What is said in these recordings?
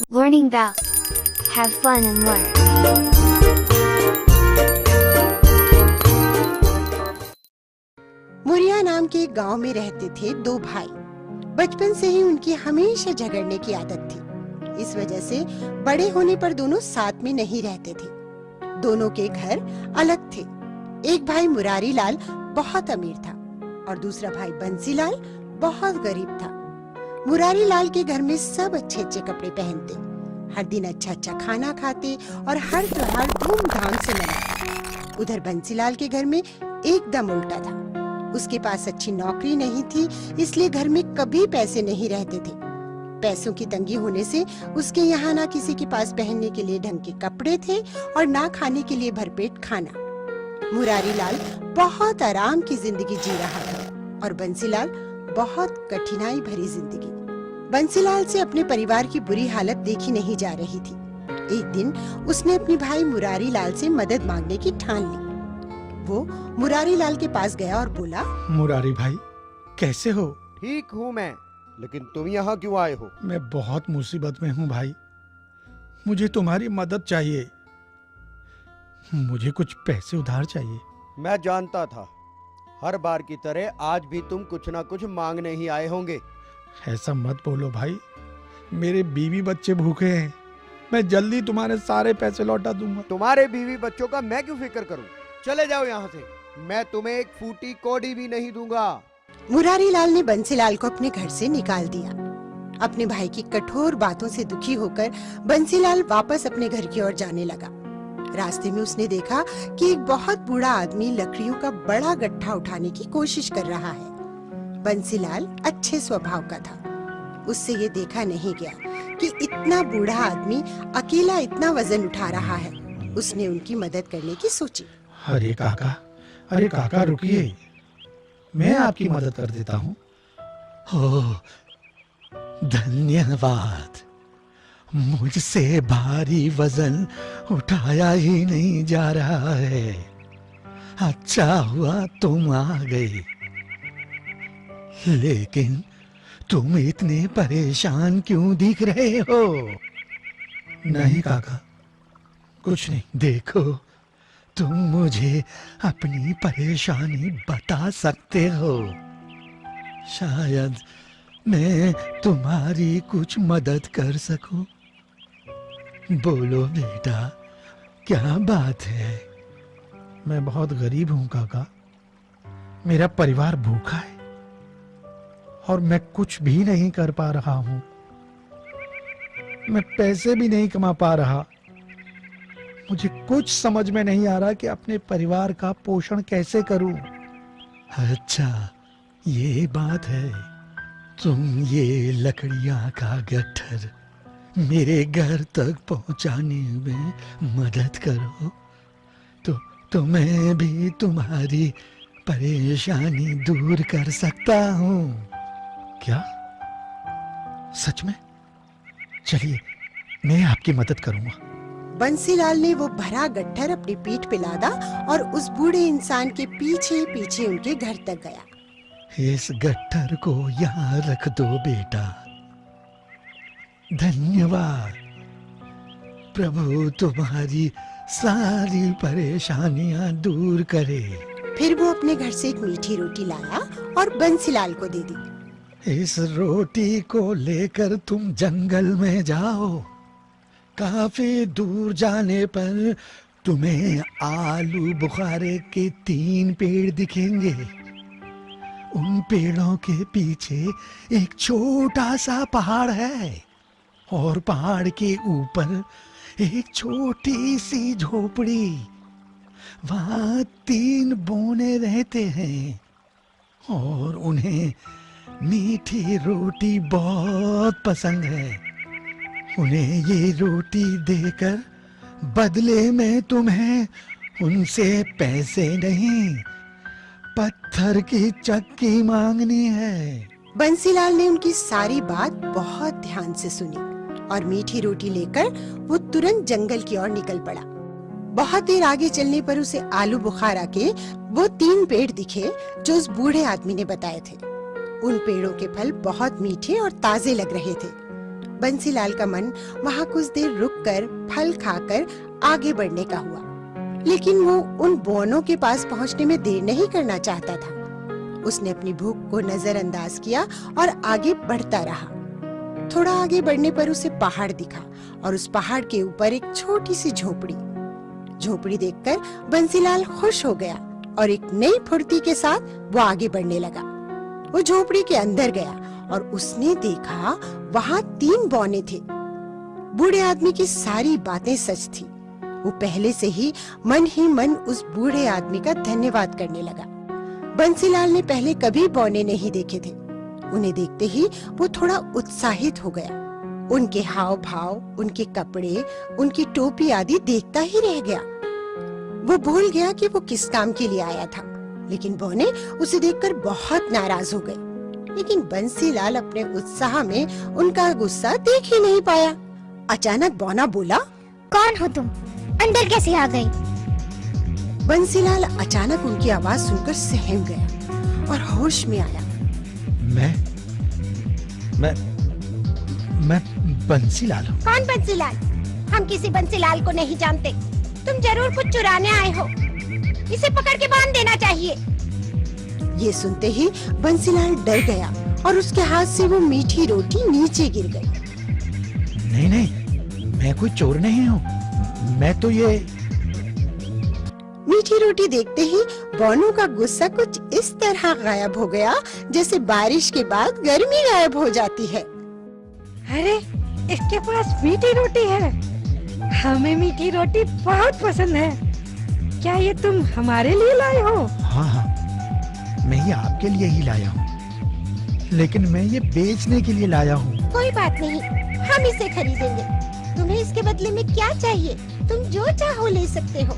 Learning Bell. Have fun and learn. Muria नाम के एक गांव में रहते थे दो भाई। बचपन से ही उनकी हमेशा झगड़ने की आदत थी। इस वजह से बड़े होने पर दोनों साथ में नहीं रहते थे। दोनों के घर अलग थे। एक भाई मुरारी लाल बहुत अमीर था और दूसरा भाई बंसीलाल बहुत गरीब था। मुरारी लाल के घर में सब अच्छे अच्छे कपड़े पहनते, हर दिन अच्छा अच्छा खाना खाते और हर त्योहार धूमधाम से मनाते। उधर बंसीलाल के घर में एकदम उल्टा था। उसके पास अच्छी नौकरी नहीं थी, इसलिए घर में कभी पैसे नहीं रहते थे। पैसों की तंगी होने से उसके यहाँ ना किसी के पास पहनने के लिए ढंग के कपड़े थे और ना खाने के लिए भरपेट खाना। मुरारी लाल बहुत आराम की जिंदगी जी रहा था और बंसीलाल बहुत कठिनाई भरी जिंदगी। बंसीलाल से अपने परिवार की बुरी हालत देखी नहीं जा रही थी। एक दिन उसने अपने भाई मुरारी लाल से मदद मांगने की ठान ली। वो मुरारी लाल के पास गया और बोला, मुरारी भाई, कैसे हो? ठीक हूँ मैं, लेकिन तुम यहाँ क्यों आए हो? मैं बहुत मुसीबत में हूँ भाई, मुझे तुम्हारी मदद चाहिए। मुझे कुछ पैसे उधार चाहिए। मैं जानता था, हर बार की तरह आज भी तुम कुछ ना कुछ मांगने ही आए होंगे। ऐसा मत बोलो भाई, मेरे बीवी बच्चे भूखे हैं। मैं जल्दी तुम्हारे सारे पैसे लौटा दूंगा। तुम्हारे बीवी बच्चों का मैं क्यों फिक्र करूं? चले जाओ यहाँ से, मैं तुम्हें एक फूटी कौड़ी भी नहीं दूंगा। मुरारी लाल ने बंसीलाल को अपने घर से निकाल दिया। अपने भाई की कठोर बातों से दुखी होकर बंसीलाल वापस अपने घर की ओर जाने लगा। रास्ते में उसने देखा कि एक बहुत बूढ़ा आदमी लकड़ियों का बड़ा गट्ठा उठाने की कोशिश कर रहा है। बंसीलाल अच्छे स्वभाव का था। उससे ये देखा नहीं गया कि इतना बूढ़ा आदमी अकेला इतना वजन उठा रहा है। उसने उनकी मदद करने की सोची। अरे काका रुकिए, मैं आपकी मदद कर देता हूँ। ओह, धन्यवाद। मुझसे भारी वजन उठाया ही नहीं जा रहा है। अच्छा हुआ तुम आ गई। लेकिन तुम इतने परेशान क्यों दिख रहे हो? नहीं काका, कुछ नहीं। देखो, तुम मुझे अपनी परेशानी बता सकते हो। शायद मैं तुम्हारी कुछ मदद कर सकूं। बोलो बेटा, क्या बात है? मैं बहुत गरीब हूँ काका, मेरा परिवार भूखा है और मैं कुछ भी नहीं कर पा रहा हूँ। मैं पैसे भी नहीं कमा पा रहा। मुझे कुछ समझ में नहीं आ रहा कि अपने परिवार का पोषण कैसे करूं। अच्छा, ये बात है। तुम ये लकड़ियां का गट्ठर मेरे घर तक पहुंचाने में मदद करो तो मैं भी तुम्हारी परेशानी दूर कर सकता हूँ। क्या? सच में? चलिए, मैं आपकी मदद करूंगा। बंसीलाल ने वो भरा गट्ठर अपनी पीठ पे लादा और उस बूढ़े इंसान के पीछे पीछे उनके घर तक गया। इस गट्ठर को यहाँ रख दो बेटा। धन्यवाद। प्रभु तुम्हारी सारी परेशानियां दूर करे। फिर वो अपने घर से एक मीठी रोटी लाया और बंसीलाल को दे दी। इस रोटी को लेकर तुम जंगल में जाओ। काफी दूर जाने पर तुम्हें आलू बुखारे के 3 पेड़ दिखेंगे। उन पेड़ों के पीछे एक छोटा सा पहाड़ है और पहाड़ के ऊपर एक छोटी सी झोपड़ी। वहाँ 3 बौने रहते हैं और उन्हें मीठी रोटी बहुत पसंद है। उन्हें ये रोटी देकर बदले में तुम्हें उनसे पैसे नहीं, पत्थर की चक्की मांगनी है। बंसीलाल ने उनकी सारी बात बहुत ध्यान से सुनी और मीठी रोटी लेकर वो तुरंत जंगल की ओर निकल पड़ा। बहुत देर आगे चलने पर उसे आलू बुखारा के वो 3 पेड़ दिखे जो उस बूढ़े आदमी ने बताए थे। उन पेड़ों के फल बहुत मीठे और ताजे लग रहे थे। बंसीलाल का मन वहाँ कुछ देर रुककर फल खाकर आगे बढ़ने का हुआ, लेकिन वो उन बौनों के पास पहुँचने में देर नहीं करना चाहता था। उसने अपनी भूख को नजरअंदाज किया और आगे बढ़ता रहा। थोड़ा आगे बढ़ने पर उसे पहाड़ दिखा और उस पहाड़ के ऊपर एक छोटी सी झोपड़ी देखकर बंसीलाल खुश हो गया और एक नई फुर्ती के साथ वो आगे बढ़ने लगा। वो झोपड़ी के अंदर गया और उसने देखा वहाँ 3 बौने थे। बूढ़े आदमी की सारी बातें सच थी। वो पहले से ही मन उस बूढ़े आदमी का धन्यवाद करने लगा। बंसीलाल ने पहले कभी बौने नहीं देखे थे। उन्हें देखते ही वो थोड़ा उत्साहित हो गया। उनके हाव भाव, उनके कपड़े, उनकी टोपी आदि देखता ही रह गया। वो भूल गया कि वो किस काम के लिए आया था, लेकिन बौने उसे देखकर बहुत नाराज हो गए। लेकिन बंसीलाल अपने उत्साह में उनका गुस्सा देख ही नहीं पाया। अचानक बौना बोला, कौन हो तुम? अंदर कैसे आ गई? बंसीलाल अचानक उनकी आवाज सुनकर सहम गया और होश में आया। मैं बंसीलाल हूँ। कौन बंसीलाल? हम किसी बंसीलाल को नहीं जानते। तुम जरूर कुछ चुराने आए हो। इसे पकड़ के बांध देना चाहिए। ये सुनते ही बंसीलाल डर गया और उसके हाथ से वो मीठी रोटी नीचे गिर गई। नहीं, मैं कोई चोर नहीं हूँ। मैं तो ये मीठी रोटी देखते ही बौनों का गुस्सा कुछ इस तरह गायब हो गया जैसे बारिश के बाद गर्मी गायब हो जाती है। अरे, इसके पास मीठी रोटी है। हमें मीठी रोटी बहुत पसंद है। क्या ये तुम हमारे लिए लाए हो? हाँ, मैं ये आपके लिए ही लाया हूँ, लेकिन मैं ये बेचने के लिए लाया हूँ। कोई बात नहीं, हम इसे खरीदेंगे। तुम्हें इसके बदले में क्या चाहिए? तुम जो चाहो ले सकते हो।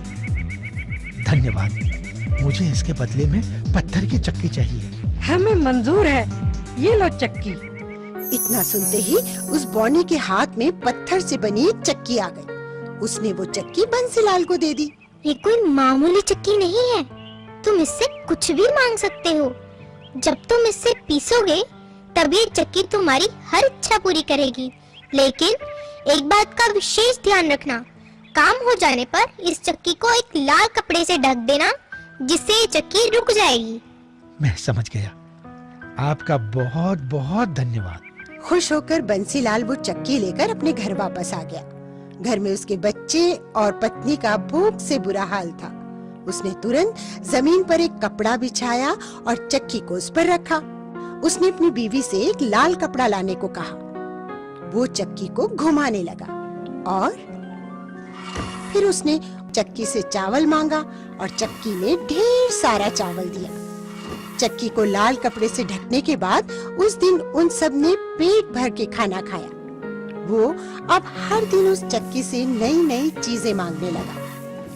धन्यवाद। मुझे इसके बदले में पत्थर की चक्की चाहिए। हमें मंजूर है। ये लो चक्की। इतना सुनते ही उस बौने के हाथ में पत्थर से बनी एक चक्की आ गई। उसने वो चक्की बंसीलाल को दे दी। ये कोई मामूली चक्की नहीं है। तुम इससे कुछ भी मांग सकते हो। जब तुम इससे पीसोगे तब ये चक्की तुम्हारी हर इच्छा पूरी करेगी। लेकिन एक बात का विशेष ध्यान रखना, काम हो जाने पर इस चक्की को एक लाल कपड़े से ढक देना, जिससे ये चक्की रुक जाएगी। मैं समझ गया। आपका बहुत बहुत धन्यवाद। खुश होकर बंसीलाल वो चक्की लेकर अपने घर वापस आ गया। घर में उसके बच्चे और पत्नी का भूख से बुरा हाल था। उसने तुरंत जमीन पर एक कपड़ा बिछाया और चक्की को उस पर रखा। उसने अपनी बीवी से एक लाल कपड़ा लाने को कहा। वो चक्की को घुमाने लगा और फिर उसने चक्की से चावल मांगा और चक्की ने ढेर सारा चावल दिया। चक्की को लाल कपड़े से ढकने के बाद उस दिन उन सब ने पेट भर के खाना खाया। वो अब हर दिन उस चक्की से नई नई चीजें मांगने लगा।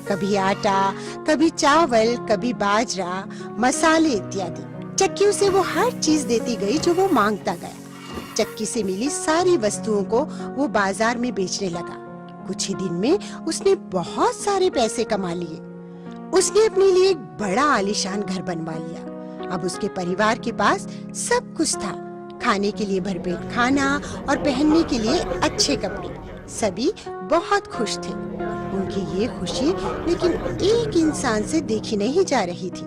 कभी आटा, कभी चावल, कभी बाजरा, मसाले इत्यादि। चक्की उसे वो हर चीज देती गई जो वो मांगता गया। चक्की से मिली सारी वस्तुओं को वो बाजार में बेचने लगा। कुछ ही दिन में उसने बहुत सारे पैसे कमा लिए। उसने अपने लिए एक बड़ा आलीशान घर बनवा लिया। अब उसके परिवार के पास सब कुछ था, खाने के लिए भरपेट खाना और पहनने के लिए अच्छे कपड़े। सभी बहुत खुश थे। उनकी ये खुशी लेकिन एक इंसान से देखी नहीं जा रही थी।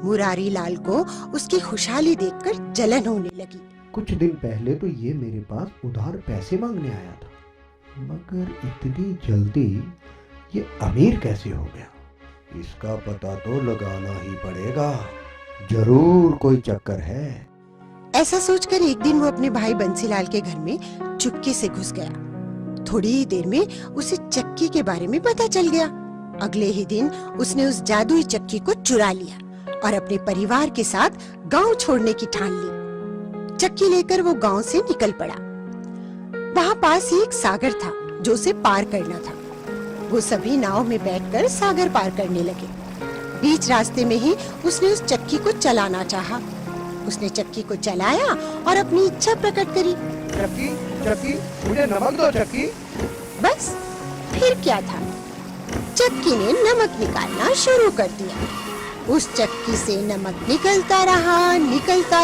मुरारी लाल को उसकी खुशहाली देखकर जलन होने लगी। कुछ दिन पहले तो ये मेरे पास उधार पैसे मांगने आया था, मगर इतनी जल्दी ये अमीर कैसे हो गया? इसका पता तो लगाना ही पड़ेगा। जरूर कोई चक्कर है। ऐसा सोचकर एक दिन वो अपने भाई बंसीलाल के घर में चुपके से घुस गया। थोड़ी ही देर में उसे चक्की के बारे में पता चल गया। अगले ही दिन उसने उस जादुई चक्की को चुरा लिया और अपने परिवार के साथ गांव छोड़ने की ठान ली। चक्की लेकर वो गांव से निकल पड़ा। वहाँ पास ही एक सागर था जो उसे पार करना था। वो सभी नाव में बैठकर सागर पार करने लगे। बीच रास्ते में ही उसने उस चक्की को चलाना चाहा। उसने चक्की को चलाया और अपनी इच्छा प्रकट करी। चक्की, चक्की, मुझे नमक दो चक्की। बस फिर क्या था, चक्की ने नमक निकालना शुरू कर दिया। उस चक्की से नमक निकलता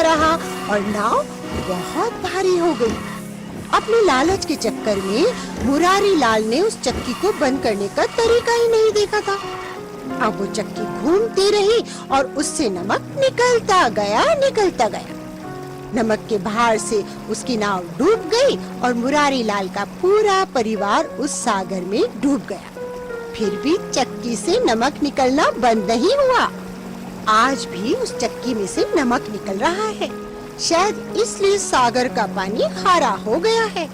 रहा और नाव बहुत भारी हो गई। अपने लालच के चक्कर में मुरारी लाल ने उस चक्की को बंद करने का तरीका ही नहीं देखा था। अब वो चक्की घूमती रही और उससे नमक निकलता गया। नमक के भार से उसकी नाव डूब गई और मुरारी लाल का पूरा परिवार उस सागर में डूब गया। फिर भी चक्की से नमक निकलना बंद नहीं हुआ। आज भी उस चक्की में से नमक निकल रहा है। शायद इसलिए सागर का पानी खारा हो गया है।